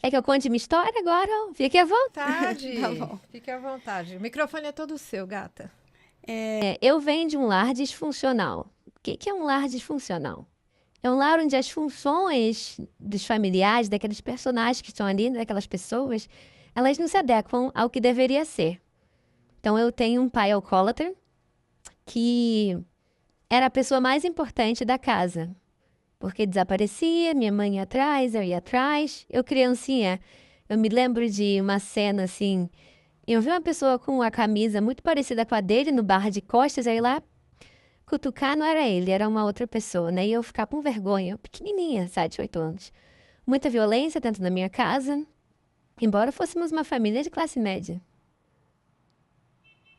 Quer que eu conte minha história agora? Fique à vontade. Vontade. Tá bom. Fique à vontade. O microfone é todo seu, gata. Eu venho de um lar disfuncional. O que é um lar disfuncional? É um lar onde as funções dos familiares, daqueles personagens que estão ali, daquelas pessoas, elas não se adequam ao que deveria ser. Então, eu tenho um pai alcoólatra que era a pessoa mais importante da casa. Porque desaparecia, minha mãe ia atrás, eu ia atrás. Eu, criancinha, eu me lembro de uma cena assim. Eu vi uma pessoa com a camisa muito parecida com a dele no bar de costas, aí lá cutucar não era ele, era uma outra pessoa, né? E eu ficar com vergonha, eu pequenininha, 7, 8 anos. Muita violência dentro da minha casa, embora fôssemos uma família de classe média.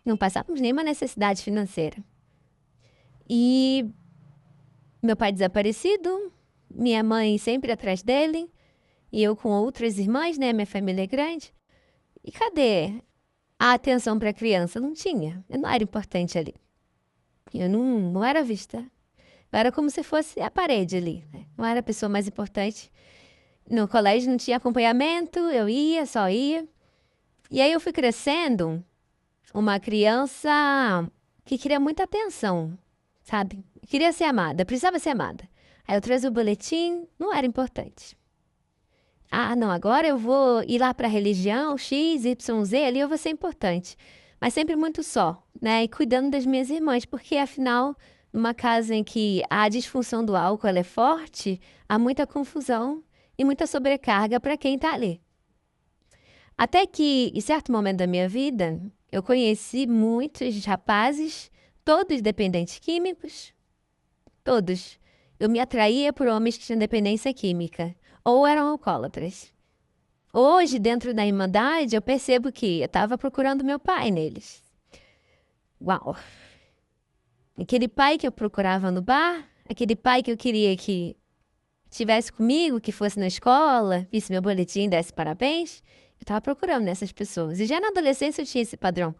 Não passávamos nenhuma necessidade financeira. E meu pai desaparecido, minha mãe sempre atrás dele, e eu com outras irmãs, né? Minha família é grande. E cadê a atenção para a criança? Não tinha, eu não era importante ali. Eu não era vista. Eu era como se fosse a parede ali, né? Não era a pessoa mais importante. No colégio não tinha acompanhamento, eu ia, só ia. E aí eu fui crescendo uma criança que queria muita atenção, sabe? Queria ser amada, precisava ser amada. Aí eu trazia o boletim, não era importante. Ah, não, agora eu vou ir lá para a religião X, Y, Z, ali eu vou ser importante. Mas sempre muito só, né? E cuidando das minhas irmãs, porque afinal, numa casa em que a disfunção do álcool ela é forte, há muita confusão e muita sobrecarga para quem está ali. Até que, em certo momento da minha vida, eu conheci muitos rapazes, todos dependentes químicos, todos. Eu me atraía por homens que tinham dependência química ou eram alcoólatras. Hoje, dentro da Irmandade, eu percebo que eu estava procurando meu pai neles. Uau! Aquele pai que eu procurava no bar, aquele pai que eu queria que estivesse comigo, que fosse na escola, visse meu boletim, desse parabéns, eu estava procurando nessas pessoas. E já na adolescência eu tinha esse padrão.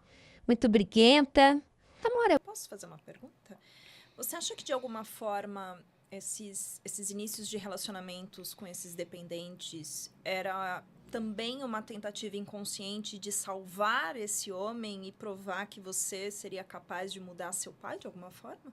Muito briguenta. Namora. Posso fazer uma pergunta? Você acha que, de alguma forma, esses inícios de relacionamentos com esses dependentes era também uma tentativa inconsciente de salvar esse homem e provar que você seria capaz de mudar seu pai, de alguma forma?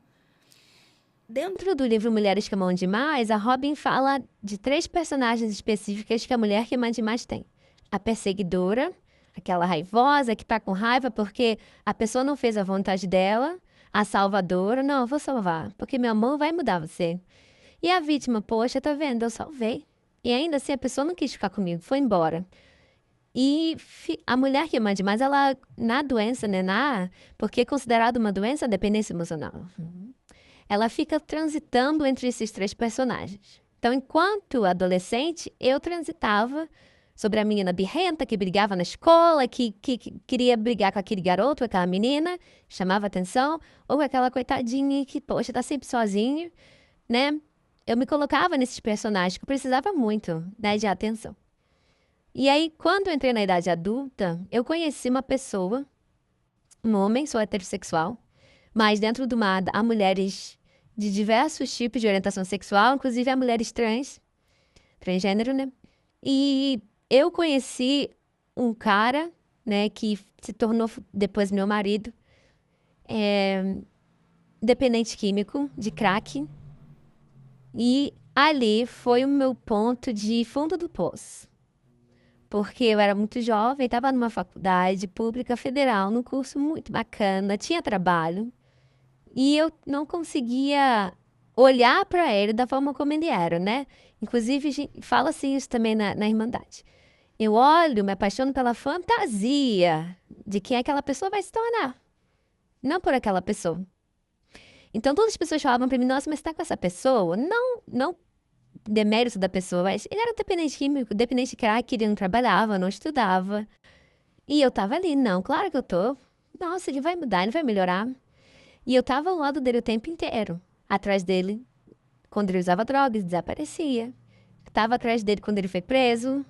Dentro do livro Mulheres que Amam Demais, a Robin fala de 3 personagens específicas que a mulher que ama demais tem. A perseguidora, aquela raivosa que tá com raiva porque a pessoa não fez a vontade dela. A salvadora, não, eu vou salvar, porque meu amor vai mudar você. E a vítima, poxa, tá vendo, eu salvei. E ainda assim a pessoa não quis ficar comigo, foi embora. E a mulher que ama demais, ela, na doença, né, porque é considerado uma doença a dependência emocional. Ela fica transitando entre esses 3 personagens. Então, enquanto adolescente, eu transitava sobre a menina birrenta que brigava na escola, que queria brigar com aquele garoto, aquela menina, chamava atenção, ou aquela coitadinha que, poxa, tá sempre sozinha, né? Eu me colocava nesses personagens que eu precisava muito, né, de atenção. E aí, quando eu entrei na idade adulta, eu conheci uma pessoa, um homem, sou heterossexual, mas dentro do mar há mulheres de diversos tipos de orientação sexual, inclusive há mulheres transgênero, né? E eu conheci um cara, né, que se tornou depois meu marido, dependente químico de crack. E ali foi o meu ponto de fundo do poço. Porque eu era muito jovem, estava numa faculdade pública federal, num curso muito bacana, tinha trabalho. E eu não conseguia olhar para ele da forma como ele era, né? Inclusive, fala-se isso também na Irmandade. Eu olho, me apaixono pela fantasia de quem aquela pessoa vai se tornar, não por aquela pessoa. Então, todas as pessoas falavam para mim, nossa, mas você tá com essa pessoa? Não demérito da pessoa, mas ele era dependente químico, dependente de crack, ele não trabalhava, não estudava. E eu tava ali, não, claro que eu tô. Nossa, ele vai mudar, ele vai melhorar. E eu tava ao lado dele o tempo inteiro, atrás dele, quando ele usava drogas, desaparecia. Tava atrás dele quando ele foi preso.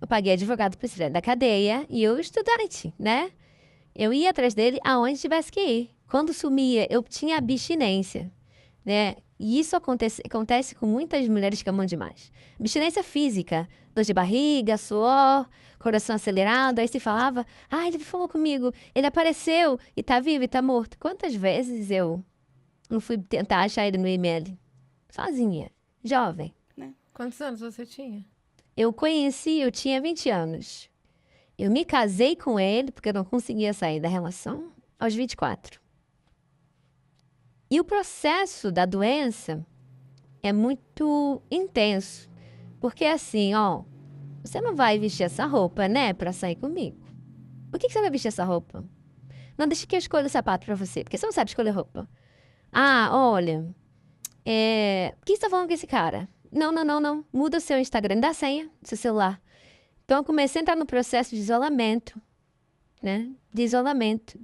Eu paguei advogado para tirar da cadeia e eu estudante, né? Eu ia atrás dele aonde tivesse que ir. Quando sumia, eu tinha abstinência, né? E isso acontece com muitas mulheres que amam demais. Abstinência física, dor de barriga, suor, coração acelerado. Aí se falava, ele falou comigo, ele apareceu e tá vivo e tá morto. Quantas vezes eu não fui tentar achar ele no e-mail? Sozinha, jovem. Quantos anos você tinha? Eu tinha 20 anos. Eu me casei com ele, porque eu não conseguia sair da relação, aos 24. E o processo da doença é muito intenso. Porque assim, você não vai vestir essa roupa, né, pra sair comigo. Por que você vai vestir essa roupa? Não, deixa que eu escolha o sapato pra você, porque você não sabe escolher roupa. Olha, por que você tá falando com esse cara? Não. Muda o seu Instagram, dá a senha do seu celular. Então, eu comecei a entrar no processo de isolamento, né? De isolamento.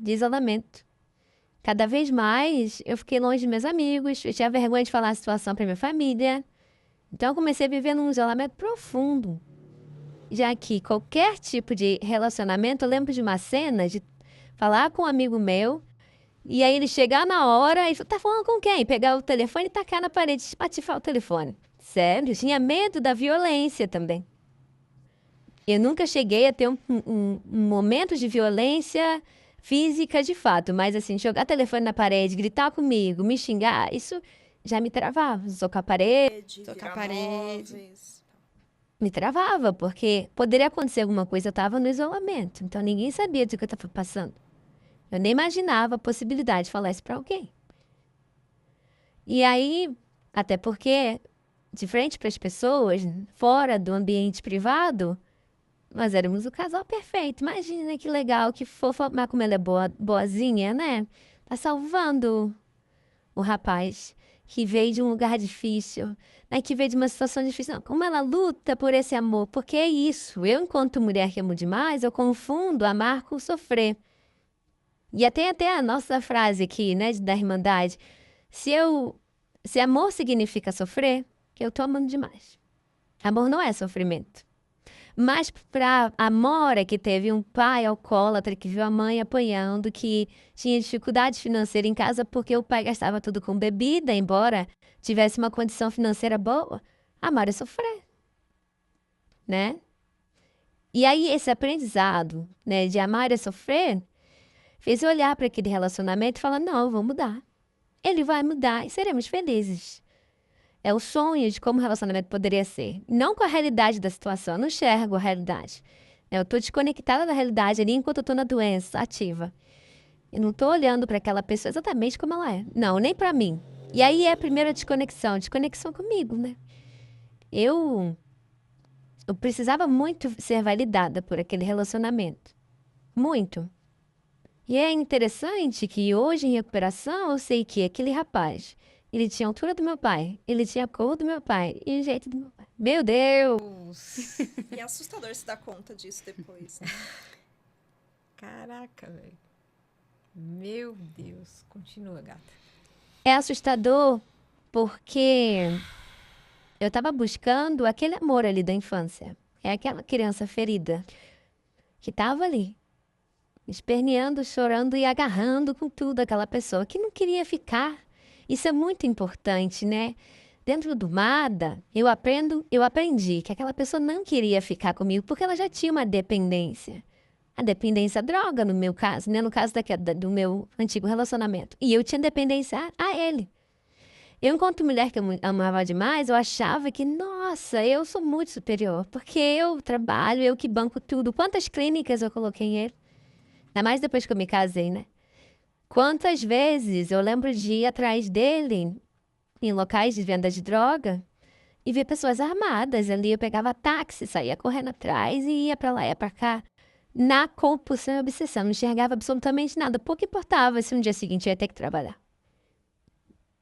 Cada vez mais, eu fiquei longe de meus amigos, eu tinha vergonha de falar a situação para minha família. Então, eu comecei a viver num isolamento profundo. Já que qualquer tipo de relacionamento, eu lembro de uma cena de falar com um amigo meu, e aí ele chegar na hora e tá falando com quem? Pegar o telefone e tacar na parede, espatifar o telefone. Sério, eu tinha medo da violência também. Eu nunca cheguei a ter um momento de violência física de fato, mas assim, jogar telefone na parede, gritar comigo, me xingar, isso já me travava. Socar a parede, Tocar móveis. me travava, porque poderia acontecer alguma coisa, eu estava no isolamento, então ninguém sabia do que eu estava passando. Eu nem imaginava a possibilidade de falar isso para alguém. E aí, até porque, de frente para as pessoas, fora do ambiente privado, nós éramos o casal perfeito. Imagina que legal, que fofa, mas como ela é boazinha, né? Tá salvando o rapaz que veio de um lugar difícil, né? Que veio de uma situação difícil. Não, como ela luta por esse amor, porque é isso. Eu, enquanto mulher que amo demais, eu confundo amar com sofrer. E até a nossa frase aqui, né, da Irmandade. Se amor significa sofrer, eu tô amando demais. Amor não é sofrimento. Mas para a Amora, que teve um pai alcoólatra, que viu a mãe apanhando, que tinha dificuldade financeira em casa porque o pai gastava tudo com bebida, embora tivesse uma condição financeira boa, a Amora ia sofrer, né? E aí esse aprendizado, né, de amar e sofrer, fez eu olhar para aquele relacionamento e falar, não, eu vou mudar. Ele vai mudar e seremos felizes. É o sonho de como o relacionamento poderia ser. Não com a realidade da situação. Eu não enxergo a realidade. Eu estou desconectada da realidade ali enquanto eu estou na doença ativa. Eu não estou olhando para aquela pessoa exatamente como ela é. Não, nem para mim. E aí é a primeira desconexão comigo, né? Eu precisava muito ser validada por aquele relacionamento. Muito. E é interessante que hoje em recuperação eu sei que aquele rapaz... Ele tinha a altura do meu pai. Ele tinha a cor do meu pai. E o jeito do meu pai. Meu Deus! E é assustador se dar conta disso depois, né? Caraca, velho. Meu Deus. Continua, gata. É assustador porque eu tava buscando aquele amor ali da infância. É aquela criança ferida que tava ali, esperneando, chorando e agarrando com tudo aquela pessoa que não queria ficar. Isso é muito importante, né? Dentro do MADA, eu aprendi que aquela pessoa não queria ficar comigo porque ela já tinha uma dependência. A dependência à droga, no meu caso, né? No caso do meu antigo relacionamento. E eu tinha dependência a ele. Eu, enquanto mulher que eu amava demais, eu achava que, nossa, eu sou muito superior. Porque eu trabalho, eu que banco tudo. Quantas clínicas eu coloquei em ele? Ainda mais depois que eu me casei, né? Quantas vezes eu lembro de ir atrás dele em locais de venda de droga e ver pessoas armadas ali. Eu pegava táxi, saía correndo atrás e ia pra lá, ia pra cá. Na compulsão e obsessão, não enxergava absolutamente nada. Pouco importava se no dia seguinte eu ia ter que trabalhar.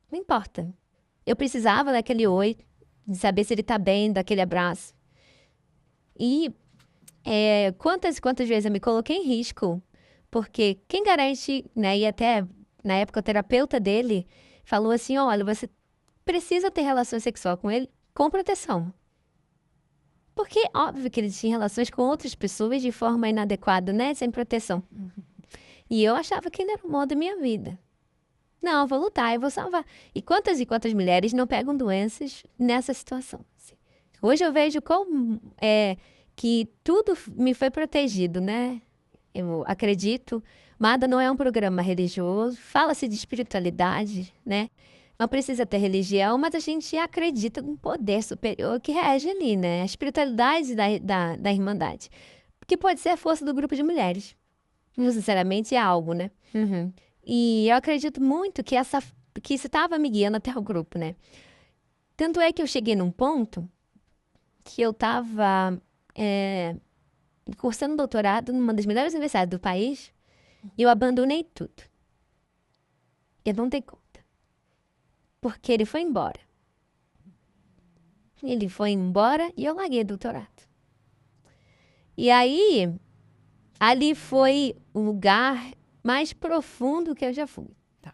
Não importa. Eu precisava daquele oi, de saber se ele tá bem, daquele abraço. E quantas vezes eu me coloquei em risco. Porque quem garante, né, e até na época o terapeuta dele falou assim, olha, você precisa ter relação sexual com ele com proteção. Porque óbvio que ele tinha relações com outras pessoas de forma inadequada, né, sem proteção. E eu achava que ele era o modo da minha vida. Não, eu vou lutar, eu vou salvar. E quantas mulheres não pegam doenças nessa situação? Assim. Hoje eu vejo como que tudo me foi protegido, né? Eu acredito. Mada não é um programa religioso, fala-se de espiritualidade, né? Não precisa ter religião, mas a gente acredita num poder superior que rege ali, né? A espiritualidade da Irmandade. Que pode ser a força do grupo de mulheres. Não sinceramente é algo, né? Uhum. E eu acredito muito que isso estava me guiando até o grupo, né? Tanto é que eu cheguei num ponto que eu estava cursando doutorado numa das melhores universidades do país e eu abandonei tudo. Eu não dei conta. Porque ele foi embora. Ele foi embora e eu larguei o doutorado. E aí, ali foi o lugar mais profundo que eu já fui.